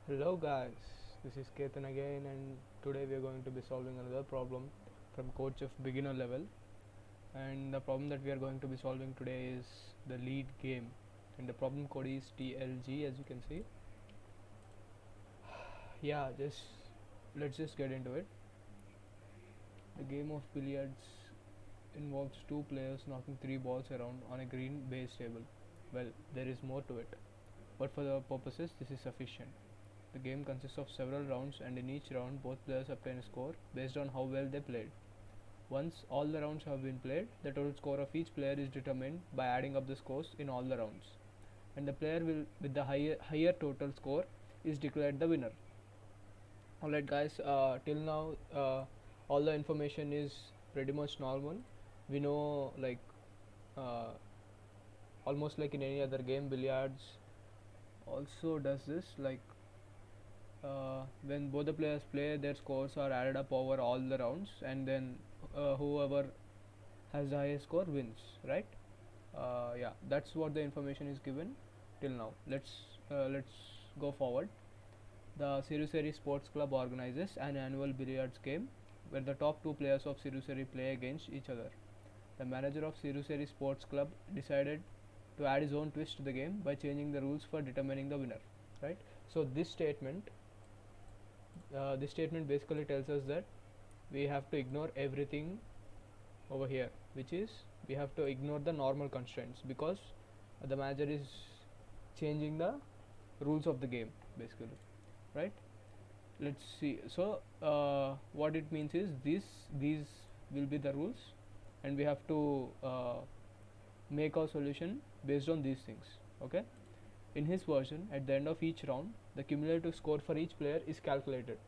Hello guys, this is Ketan again, and today we are going to be solving another problem from CodeChef beginner level. And the problem that we are going to be solving today is the lead game, and the problem code is TLG, as you can see. Yeah, just let's just get into it. The game of billiards involves two players knocking three balls around on a green base table. Well, there is more to it, but for the purposes, this is sufficient. The game consists of several rounds, and in each round, both players obtain a score based on how well they played. Once all the rounds have been played, the total score of each player is determined by adding up the scores in all the rounds, and the player with the higher total score is declared the winner. Alright, guys. Till now, all the information is pretty much normal. We know, like, uh, almost like in any other game, billiards also does this. Like, when both the players play, their scores are added up over all the rounds, and then whoever has the highest score wins, right? Yeah, that's what the information is given till now. Let's go forward. The Siruseri Sports Club organizes an annual billiards game where the top two players of Siruseri play against each other. The manager of Siruseri Sports Club decided to add his own twist to the game by changing the rules for determining the winner. Right. So this statement basically tells us that we have to ignore everything over here, which is we have to ignore the normal constraints because the manager is changing the rules of the game basically, right? Let's see. So what it means is these will be the rules, and we have to make our solution based on these things. Okay. In his version, at the end of each round, the cumulative score for each player is calculated,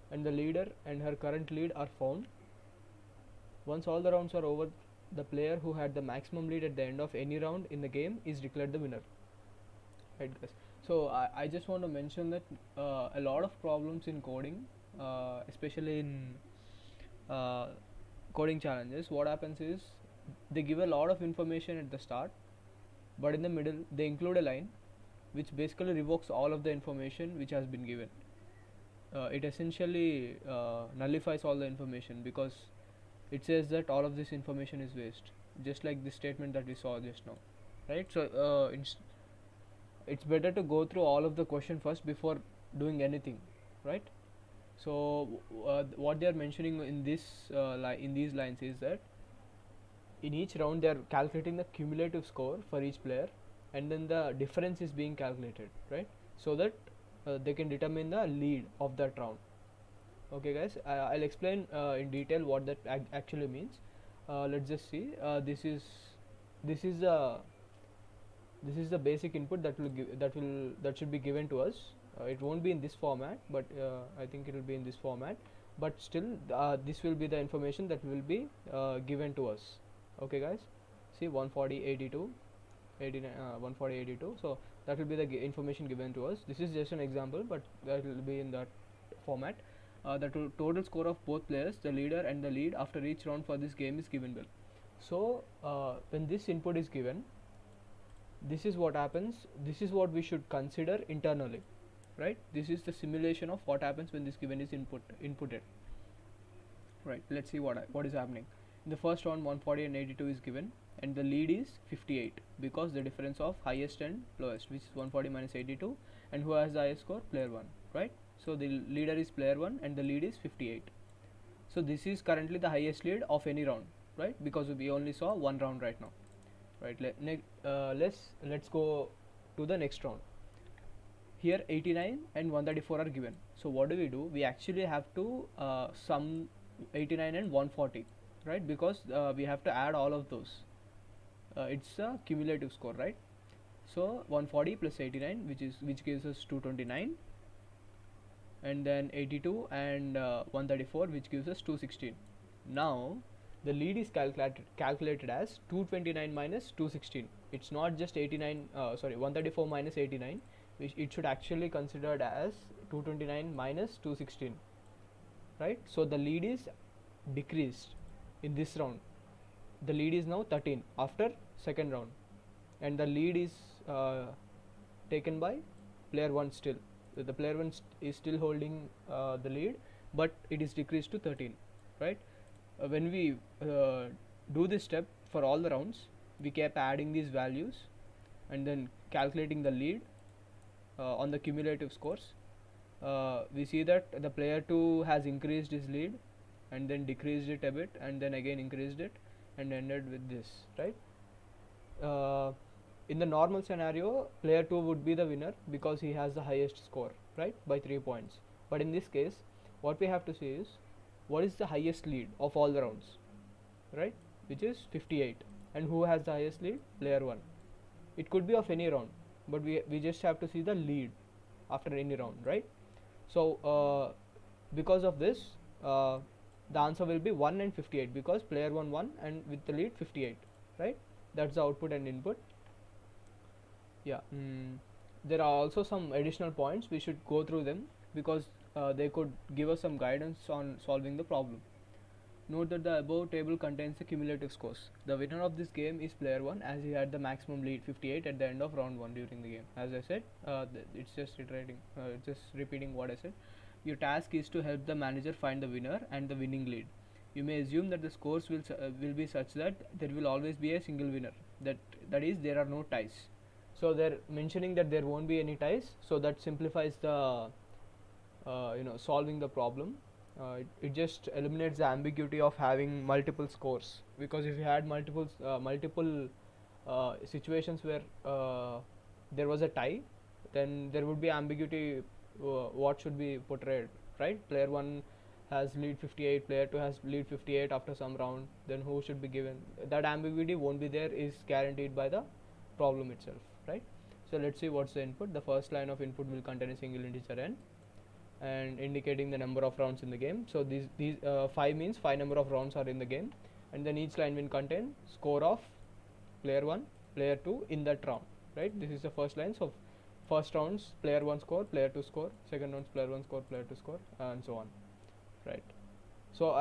and the leader and her current lead are found. Once all the rounds are over, the player who had the maximum lead at the end of any round in the game is declared the winner. Right, guys. So I just want to mention that a lot of problems in coding, especially in uh, coding challenges, what happens is they give a lot of information at the start, but in the middle they include a line which basically revokes all of the information which has been given. It essentially nullifies all the information because it says that all of this information is waste, just like this statement that we saw just now, right? So it's better to go through all of the question first before doing anything, right? So what they are mentioning in this in these lines is that in each round they are calculating the cumulative score for each player, and then the difference is being calculated, right? So that they can determine the lead of that round. Okay, guys, I'll explain in detail what that actually means. Let's just see. This is the basic input that should be given to us. It won't be in this format, but I think it will be in this format. But still, this will be the information that will be given to us. Okay, guys. See, 140, 82, 89, 140, 82. So that will be the information given to us. This is just an example, but that will be in that format. The total score of both players, the leader and the lead, after each round for this game is given below. So when this input is given, this is what happens. This is what we should consider internally, right? This is the simulation of what happens when this given is inputted. Right. Let's see what is happening. In the first round, 140 and 82 is given, and the lead is 58 because the difference of highest and lowest, which is 140 minus 82, and who has the highest score? Player 1, right? So the leader is player 1 and the lead is 58. So this is currently the highest lead of any round, right? Because we only saw one round right now, right? Let's go to the next round. Here 89 and 134 are given. So what do? We actually have to sum 89 and 140, right? Because we have to add all of those. It's a cumulative score, right? So 140 plus 89, which gives us 229, and then 82 and 134, which gives us 216. Now the lead is calculated as 229 minus 216. It's not just 134 minus 89, which it should actually considered as 229 minus 216, right? So the lead is decreased in this round. The lead is now 13 after second round, and the lead is taken by player 1 still. the player 1 is still holding the lead, but it is decreased to 13, right? When we do this step for all the rounds, we kept adding these values and then calculating the lead on the cumulative scores. We see that the player 2 has increased his lead and then decreased it a bit and then again increased it and ended with this, right? In the normal scenario, player 2 would be the winner because he has the highest score, right, by 3 points. But in this case, what we have to see is what is the highest lead of all the rounds, right, which is 58, and who has the highest lead? Player 1. It could be of any round, but we just have to see the lead after any round, right? So because of this, the answer will be 1 and 58 because player 1 won and with the lead 58, right? That's the output and input. Yeah. There are also some additional points. We should go through them because they could give us some guidance on solving the problem. Note that the above table contains the cumulative scores. The winner of this game is player 1 as he had the maximum lead 58 at the end of round 1 during the game. As I said, it's just repeating what I said. Your task is to help the manager find the winner and the winning lead. You may assume that the scores will be such that there will always be a single winner. That is, there are no ties. So they're mentioning that there won't be any ties. So that simplifies the solving the problem. It just eliminates the ambiguity of having multiple scores, because if you had multiple situations where there was a tie, then there would be ambiguity what should be portrayed, right? Player 1 has lead 58, player 2 has lead 58 after some round, then who should be given? That ambiguity won't be there, is guaranteed by the problem itself, right? So let's see what's the input. The first line of input will contain a single integer n and indicating the number of rounds in the game. So these 5 means 5 number of rounds are in the game, and then each line will contain score of player 1, player 2 in that round, right? This is the first line. So first rounds player 1 score, player 2 score, second rounds player 1 score, player 2 score, and so on, right? So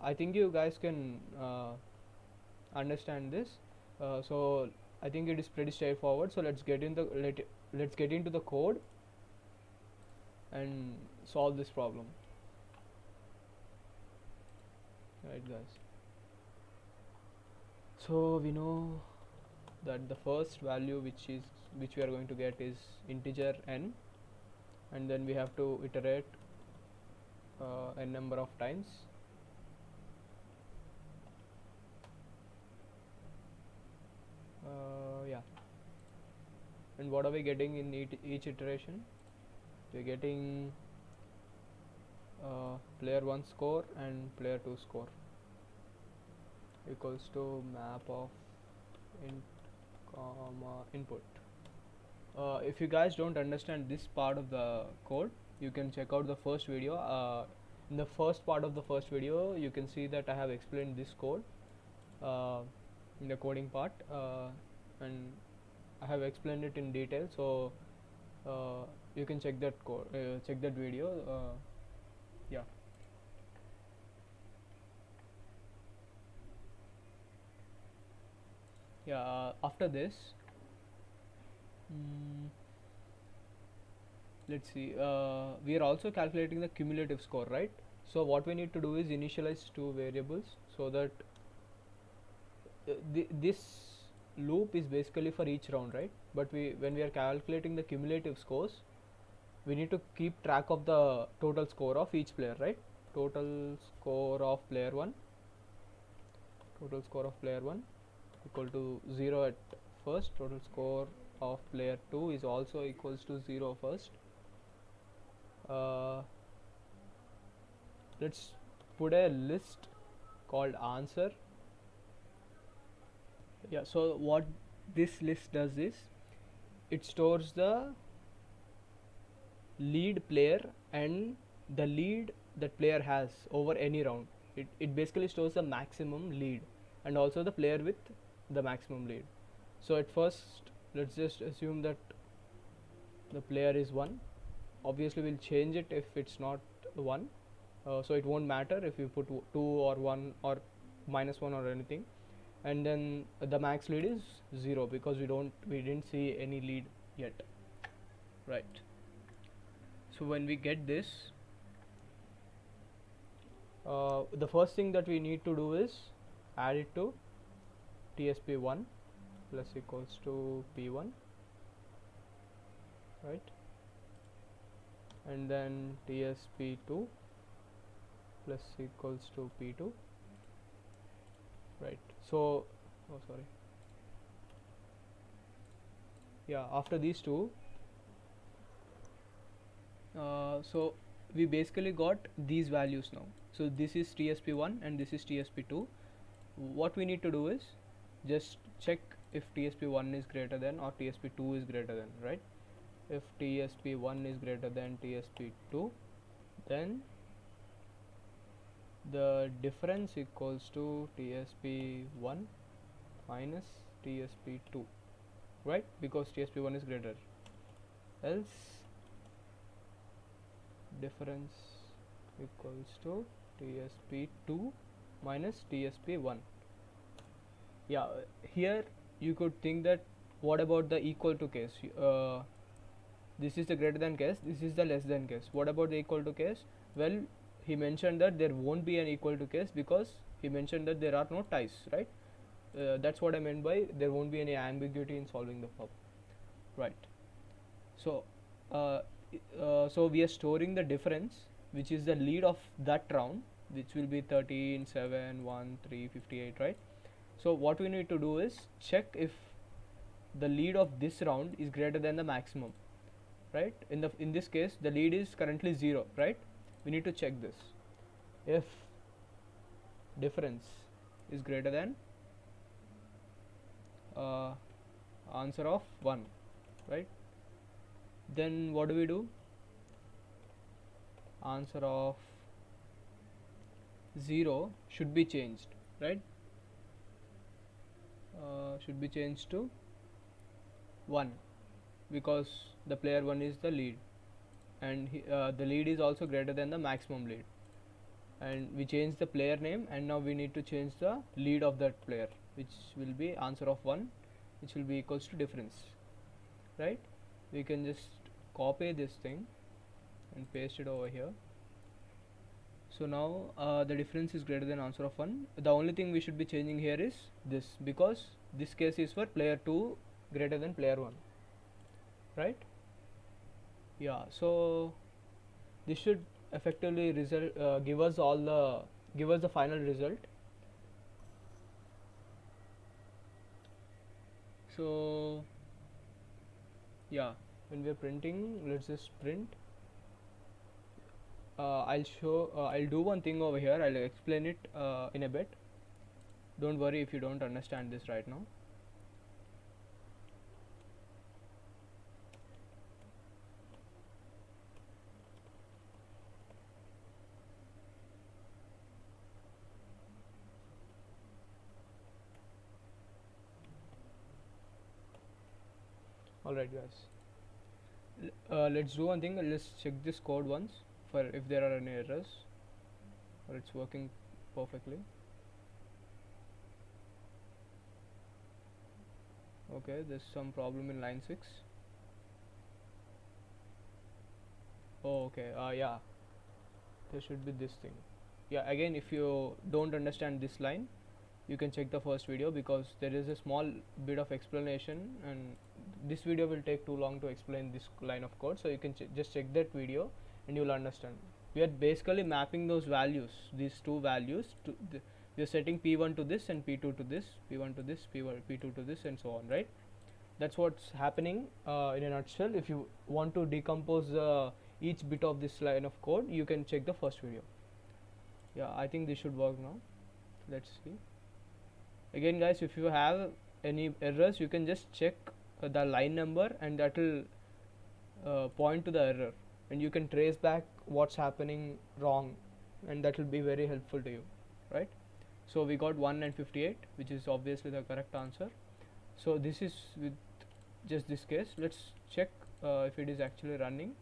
I think you guys can understand this. So I think it is pretty straightforward. So let's get into the code and solve this problem, right, guys? So we know that the first value which we are going to get is integer n, and then we have to iterate n number of times. Yeah, and what are we getting in each iteration? We're getting player 1 score and player 2 score equals to map of int comma input. If you guys don't understand this part of the code, you can check out the first video. In the first part of the first video, you can see that I have explained this code in the coding part, and I have explained it in detail. So you can check that code, check that video. Yeah. After this, let's see. We are also calculating the cumulative score, right? So what we need to do is initialize 2 variables so that this loop is basically for each round, right? But when we are calculating the cumulative scores, we need to keep track of the total score of each player, right? Total score of player 1 equal to 0 at first. Total score of player 2 is also equals to 0 first. Let's put a list called answer. Yeah, so what this list does is it stores the lead player and the lead that player has over any round. It basically stores the maximum lead and also the player with the maximum lead. So at first, let's just assume that the player is 1. Obviously we'll change it if it's not 1, so it won't matter if you put 2 or 1 or -1 or anything. And then the max lead is 0 because we didn't see any lead yet, right? So when we get this, the first thing that we need to do is add it to tsp1 plus equals to p1, right, and then tsp2 plus equals to p2, right. So oh sorry, yeah, after these two, so we basically got these values now. So this is tsp1 and this is tsp2. What we need to do is just check if tsp1 is greater than or tsp2 is greater than, right. If tsp1 is greater than tsp2, then the difference equals to tsp1 minus tsp2, right, because tsp1 is greater. Else difference equals to tsp2 minus tsp1. Yeah, here you could think that what about the equal to case. This is the greater than case, this is the less than case. What about the equal to case? Well, he mentioned that there won't be an equal to case because he mentioned that there are no ties, right. That's what I meant by there won't be any ambiguity in solving the problem, right. So so we are storing the difference, which is the lead of that round, which will be 13, 7, 1, 3, 58, right. So what we need to do is check if the lead of this round is greater than the maximum, right. In this case the lead is currently 0, right. We need to check this. If difference is greater than answer of 1, right, then what do we do? Answer of 0 should be changed, right. Should be changed to 1 because the player 1 is the lead, and the lead is also greater than the maximum lead, and we change the player name, and now we need to change the lead of that player, which will be answer of 1, which will be equals to difference, right. We can just copy this thing and paste it over here. So now the difference is greater than answer of 1. The only thing we should be changing here is this, because this case is for player 2 greater than player 1, right. Yeah, so this should effectively result give us the final result. So yeah, when we are printing, let's just print. I'll do one thing over here. I'll explain it in a bit. Don't worry if you don't understand this right now. Alright guys, let's do one thing. Let's check this code once for if there are any errors or it's working perfectly. Okay, there's some problem in line 6. Oh, okay, yeah, there should be this thing. Yeah, again, if you don't understand this line, you can check the first video because there is a small bit of explanation, and this video will take too long to explain this line of code, so you can just check that video and you will understand. We are basically mapping those values, these two values to we are setting p1 to this and p2 to this, p1 to this, p2 to this, and so on, right. That's what's happening in a nutshell. If you want to decompose each bit of this line of code, you can check the first video. Yeah, I think this should work now. Let's see. Again guys, if you have any errors, you can just check the line number, and that will point to the error, and you can trace back what's happening wrong, and that will be very helpful to you, right. So we got 1 and 58, which is obviously the correct answer. So this is with just this case. Let's check if it is actually running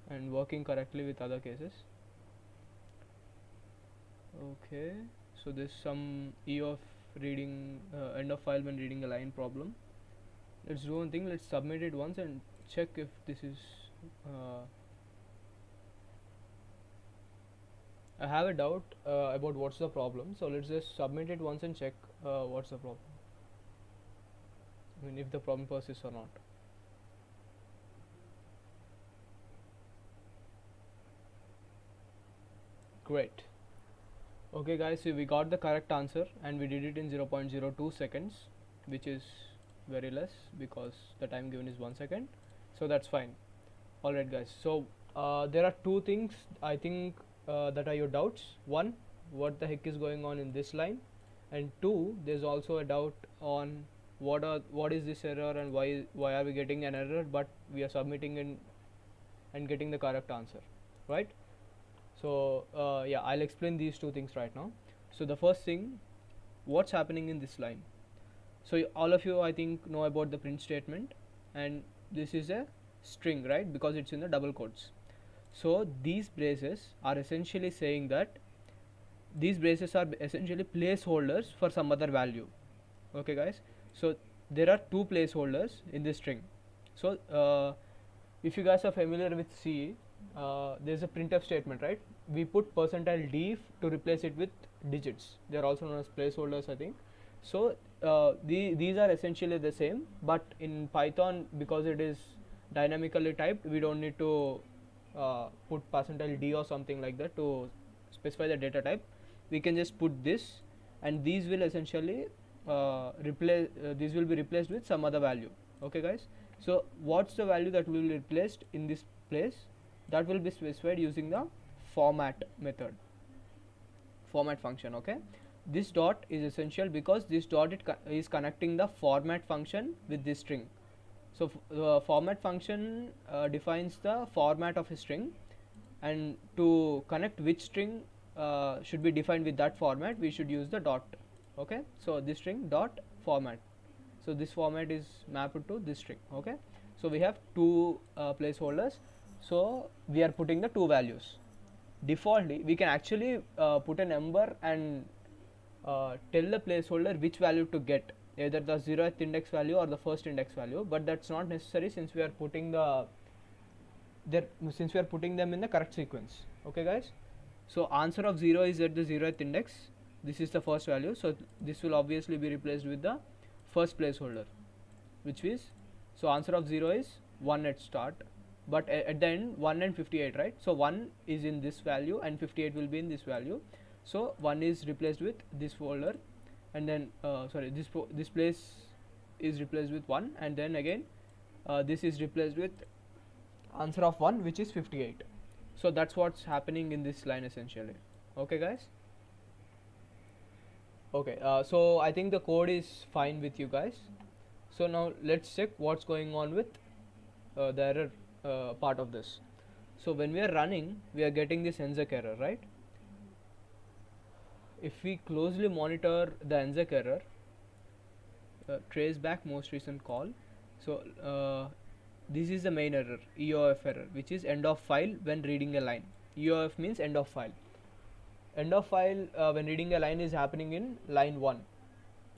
and working correctly with other cases. Okay, so there's some E of reading end of file when reading a line problem. Let's do one thing. Let's submit it once and check if this is I have a doubt about what's the problem, so let's just submit it once and check what's the problem. I mean, if the problem persists or not. Great. Okay guys, so we got the correct answer and we did it in 0.02 seconds, which is very less because the time given is 1 second, so that's fine. Alright guys, so there are two things I think that are your doubts. One, what the heck is going on in this line, and two, there's also a doubt on what is this error and why are we getting an error but we are submitting in and getting the correct answer, right? So yeah, I'll explain these two things right now. So the first thing, what's happening in this line. So all of you I think know about the print statement, and this is a string, right, because it's in the double quotes. So these braces are essentially saying that these braces are essentially placeholders for some other value. Okay guys, so there are two placeholders in this string. So if you guys are familiar with C, there's a printf statement, right? We put %d to replace it with digits. They are also known as placeholders, I think. So these are essentially the same, but in Python, because it is dynamically typed, we don't need to put %d or something like that to specify the data type. We can just put this, and these will essentially these will be replaced with some other value. Okay guys, so what's the value that will be replaced in this place? That will be specified using the format method, format function. Okay, this dot is essential because this dot is connecting the format function with this string. So the format function defines the format of a string, and to connect which string should be defined with that format, we should use the dot. Okay, so this string dot format, so this format is mapped to this string. Okay, so we have two placeholders, so we are putting the two values. Defaultly we can actually put a number and tell the placeholder which value to get, either the 0th index value or the first index value, but that's not necessary since we are putting since we are putting them in the correct sequence. Okay guys, so answer of 0 is at the 0th index, this is the first value, so this will obviously be replaced with the first placeholder, which is, so answer of 0 is 1 at start, but at the end 1 and 58, right? So 1 is in this value and 58 will be in this value, so 1 is replaced with this folder, and then sorry, this place is replaced with 1, and then again this is replaced with answer of 1, which is 58. So that's what's happening in this line essentially. Okay guys, okay, so I think the code is fine with you guys. So now let's check what's going on with the error part of this. So when we are running, we are getting this exec error, right? If we closely monitor the exec error, trace back most recent call, so this is the main error, EOF error, which is end of file when reading a line. EOF means end of file. End of file when reading a line is happening in line 1,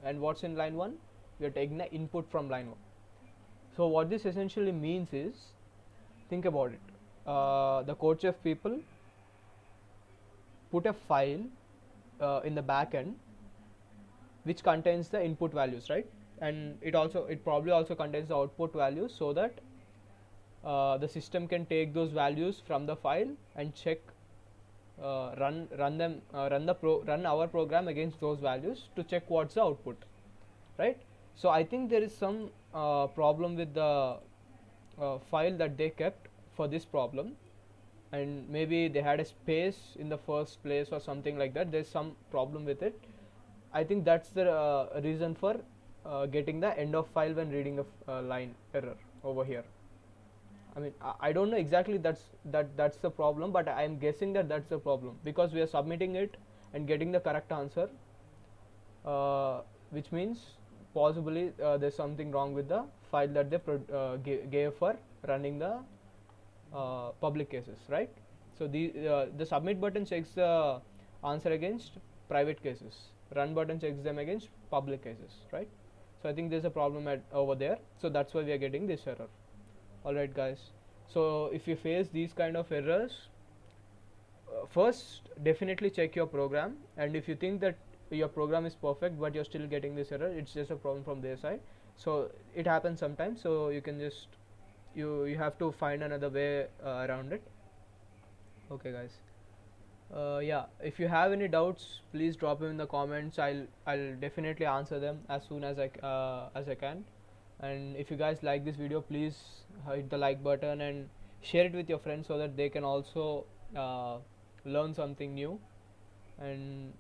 and what's in line 1? We are taking the input from line 1. So what this essentially means is, think about it, the CodeChef people put a file in the back end which contains the input values, right? And it probably also contains the output values, so that the system can take those values from the file and check, run our program against those values to check what's the output, right? So I think there is some problem with the file that they kept for this problem, and maybe they had a space in the first place or something like that. There's some problem with it. I think that's the reason for getting the end of file when reading a line error over here. I mean, I don't know exactly that's the problem, but I am guessing that that's the problem, because we are submitting it and getting the correct answer, which means possibly there's something wrong with the file that they gave for running the public cases, right? So the submit button checks the answer against private cases, run button checks them against public cases, right? So I think there's a problem over there, so that's why we are getting this error. Alright guys, so if you face these kind of errors, first definitely check your program, and if you think that your program is perfect but you're still getting this error, it's just a problem from their side. So it happens sometimes, so you can just you have to find another way around it. Okay guys, yeah, if you have any doubts, please drop them in the comments. I'll definitely answer them as soon as I can. And if you guys like this video, please hit the like button and share it with your friends so that they can also learn something new. And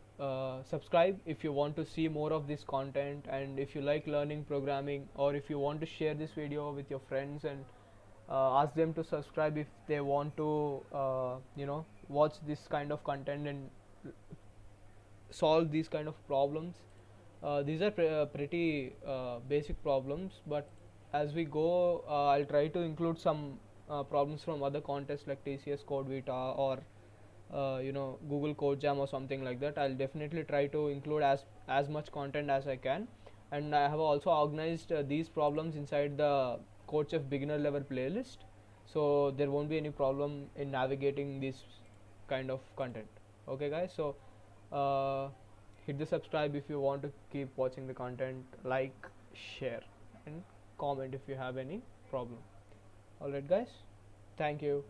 subscribe if you want to see more of this content, and if you like learning programming, or if you want to share this video with your friends and ask them to subscribe if they want to watch this kind of content and solve these kind of problems. These are pretty basic problems, but as we go, I'll try to include some problems from other contests like TCS Code Vita or Google Code Jam or something like that. I'll definitely try to include as much content as I can, and I have also organized these problems inside the CodeChef beginner level playlist, so there won't be any problem in navigating this kind of content. Okay guys, so hit the subscribe if you want to keep watching the content, like, share and comment if you have any problem. Alright guys, thank you.